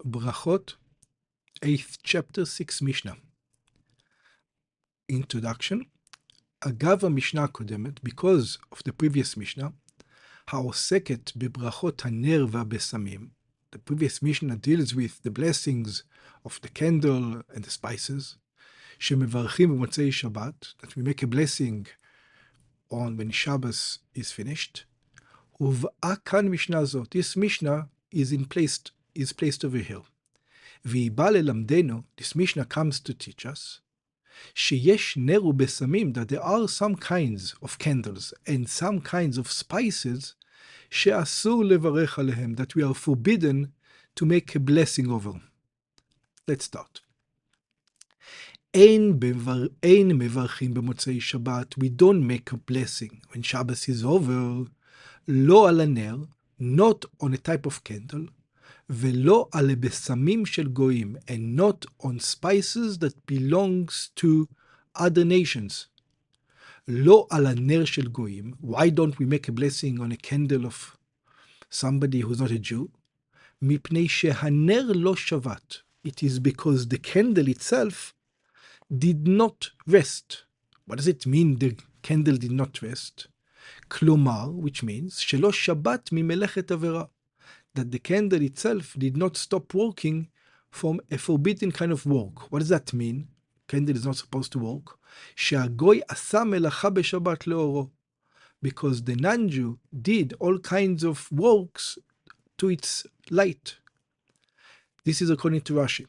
Brachot, 8th chapter, 6th Mishnah. Introduction. אגב המשנה הקודמת, because of the previous Mishnah, העוסקת בברכות הנר והבשמים, the previous Mishnah deals with the blessings of the candle and the spices, שמברכים במוצאי שבת, that we make a blessing on when Shabbos is finished. הובאה כאן משנה זאת. This Mishnah is placed over here. והיא באה ללמדנו, this Mishnah comes to teach us, שיש נר ובשמים, that there are some kinds of candles and some kinds of spices שאסור לברך עליהם, that we are forbidden to make a blessing over. Let's start. אין מברכים במוצאי שבת, we don't make a blessing when Shabbos is over, לא על הנר, not on a type of candle, ולא על הבשמים של גויים, and not on spices that belongs to other nations. לא על הנר של גויים, why don't we make a blessing on a candle of somebody who's not a Jew? מפני שהנר לא שבת. It is because the candle itself did not rest. What does it mean the candle did not rest? כלומר, which means, שלא שבת ממלאכת עבירה. That the candle itself did not stop working from a forbidden kind of work. What does that mean? Candle is not supposed to work. שהגוי עשה מלאכה בשבת לאורו. Because the non-Jew did all kinds of works to its light. This is according to Rashi.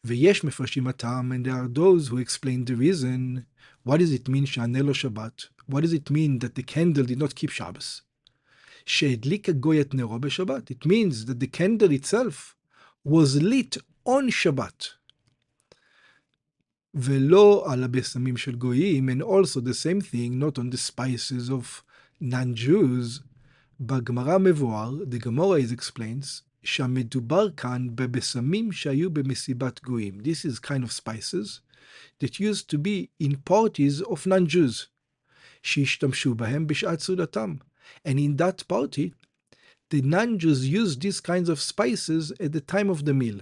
ויש מפרשים הטעם, and there are those who explain the reason. What does it mean שהנר לא שבת? What does it mean that the candle did not keep Shabbos? שהדליק הגוי את נרו בשבת. It means that the candle itself was lit on Shabbat. ולא על הבשמים של גויים, and also the same thing, not on the spices of non-Jews. בגמרא מבואר, the Gemara explains, שהמדובר כאן בבשמים שהיו במסיבת גויים. This is kind of spices that used to be in parties of non-Jews. שהשתמשו בהם בשעת סעודתם. And in that party, the non-Jews used these kinds of spices at the time of the meal.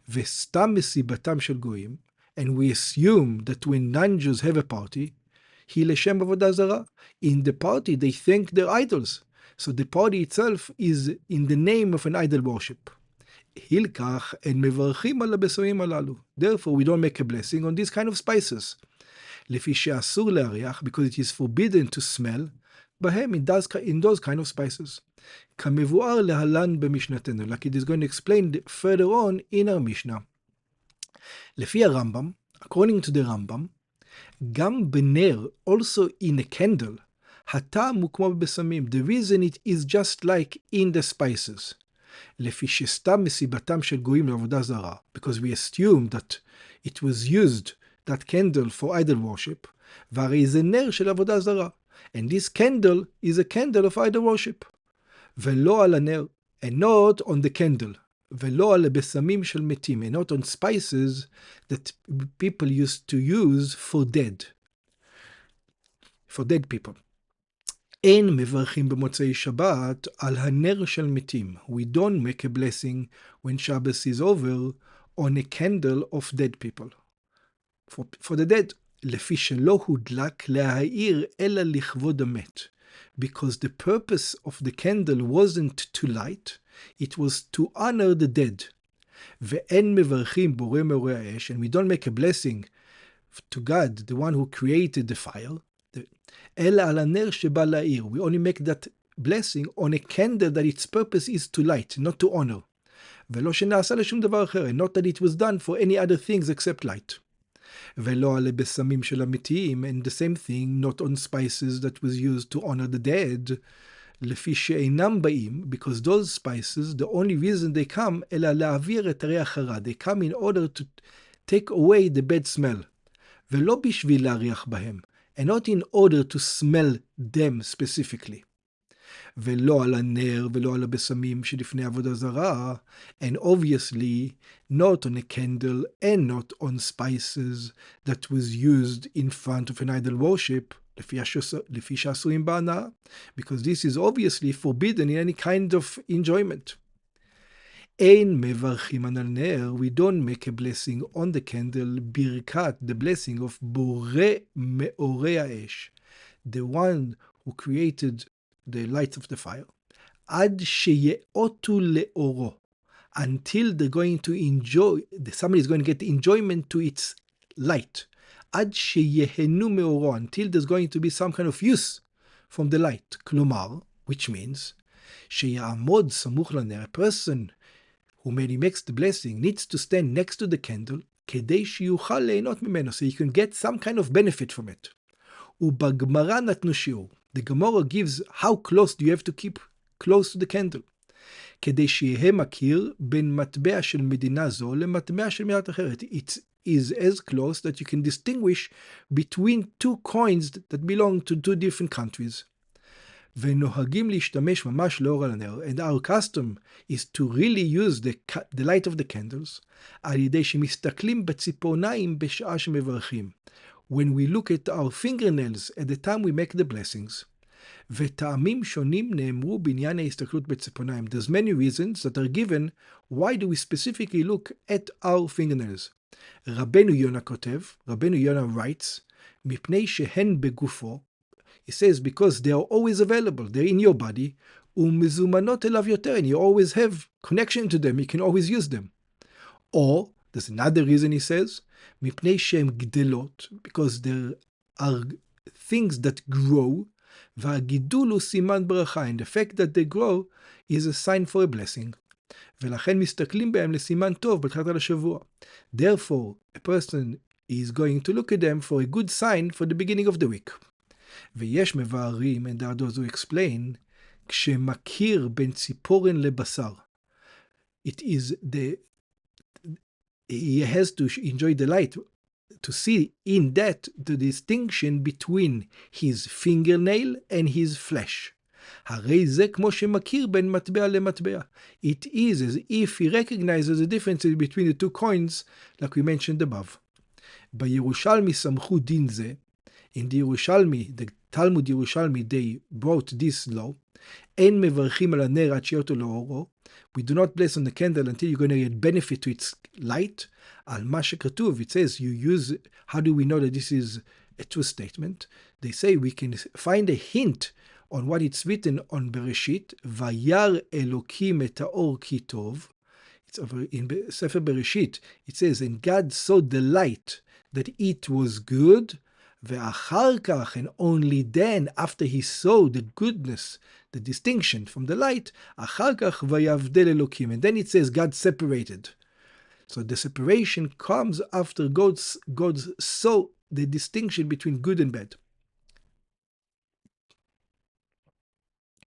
וסתם מסיבתם של גויים, and we assume that when non-Jews have a party, היא לשם עבודה זרה. In the party, they thank their idols. So the party itself is in the name of an idol worship. הילקח, and מברכים על הבשמים הללו. Therefore, we don't make a blessing on these kind of spices. לפי שאסור להריח, because it is forbidden to smell, בהם in those kind of spices. כמבואר להלן במשנתנו, like it is going to explain further on in our Mishnah. לפי הרמב"ם, according to the רמב"ם, גם בנר, also in a candle, הטעם הוא כמו בבשמים. The reason it is just like in the spices. לפי שסתם מסיבתם של גויים לעבודה זרה, because we assume that it was used, that candle for idol worship, והרי זה נר של עבודה זרה. And this candle is a candle of idol worship. ולא על הנר, and not on the candle. ולא על הבשמים של מתים, and not on spices that people used to use for dead people. אין מברכים במוצאי שבת על הנר של מתים. We don't make a blessing when Shabbos is over on a candle of dead people. For the dead. לפי שלא הודלק להאיר אלא לכבוד המת. Because the purpose of the candle wasn't to light, it was to honor the dead. ואין מברכים בורא מאורי האש, and we don't make a blessing to God, the one who created the fire, אלא על הנר שבא להאיר. We only make that blessing on a candle that its purpose is to light, not to honor. ולא שנעשה לשום דבר אחר, and not that it was done for any other things except light. ולא על הבשמים של המתים, and the same thing, not on spices that was used to honor the dead, לפי שאינם באים, because those spices, the only reason they come, אלא להעביר את הריח הרע. They come in order to take away the bad smell. ולא בשביל להריח בהם, and not in order to smell them specifically. ולא על הנר ולא על הבשמים שלפני עבודה זרה, and obviously not on a candle and not on spices that was used in front of an idol worship, לפי שאסורים בהנאה, because this is obviously forbidden in any kind of enjoyment. Ein mevarchim al ner, we don't make a blessing on the candle, birkat, the blessing of Bore meorei ha'esh, the one who created the light of the fire. Ad sheyeotu leoro, until they're going to enjoy, somebody is going to get enjoyment to its light. Ad sheyehenu meoro, until there's going to be some kind of use from the light. Klomar, which means, sheyamod samuch laner, a person who makes the blessing needs to stand next to the candle, kedei sheyuchal leinot mimeno, so you can get some kind of benefit from it. Ubagmara natnu shiur, the Gemara gives how close do you have to keep close to the candle. כדי שיהיה מכיר בין מטבע של מדינה זו למטבע של מדינה אחרת. It is as close that you can distinguish between two coins that belong to two different countries. ונוהגים להשתמש ממש לאור על הנר. And our custom is to really use the light of the candles על ידי שמסתכלים בציפורניים בשעה שמברכים. When we look at our fingernails at the time we make the blessings. וטעמים שונים נאמרו בעניין ההסתכלות בציפורניים. There's many reasons that are given why do we specifically look at our fingernails. רבנו יונה כותב, רבנו יונה writes, מפני שהן בגופו, he says because they are always available, they're in your body, ומזומנות אליו יותר, and you always have connection to them, you can always use them. Or, there's another reason he says, מפני שהן גדלות, because there are things that grow, והגידול הוא סימן ברכה, and the fact that they grow is a sign for a blessing. ולכן מסתכלים בהם לסימן טוב בתחילת השבוע. Therefore, a person is going to look at them for a good sign for the beginning of the week. ויש מבארים, and those who explain, כשמכיר בין ציפורן לבשר. It is he has to enjoy the light, to see in that the distinction between his fingernail and his flesh. הרי זה כמו שמכיר בין מטבע למטבע. It is as if he recognizes the difference between the two coins, like we mentioned above. בירושלמי סמכו דין זה. In the Yerushalmi, the Talmud Yerushalmi, they brought this law. אין מברכים על הנר עד שיהיה לאורו. We do not bless on the candle until you're going to get benefit to its light. על מה שכתוב, it says, you use, how do we know that this is a true statement? They say we can find a hint on what it's written on Bereshit, וירא אלוקים את האור כי טוב. It's over in Sefer Bereshit. It says, and God saw the light that it was good, ואחר כך, and only then, after he saw the goodness, the distinction from the light, אחר כך ויבדל אלוקים. And then it says God separated. So the separation comes after God saw the distinction between good and bad.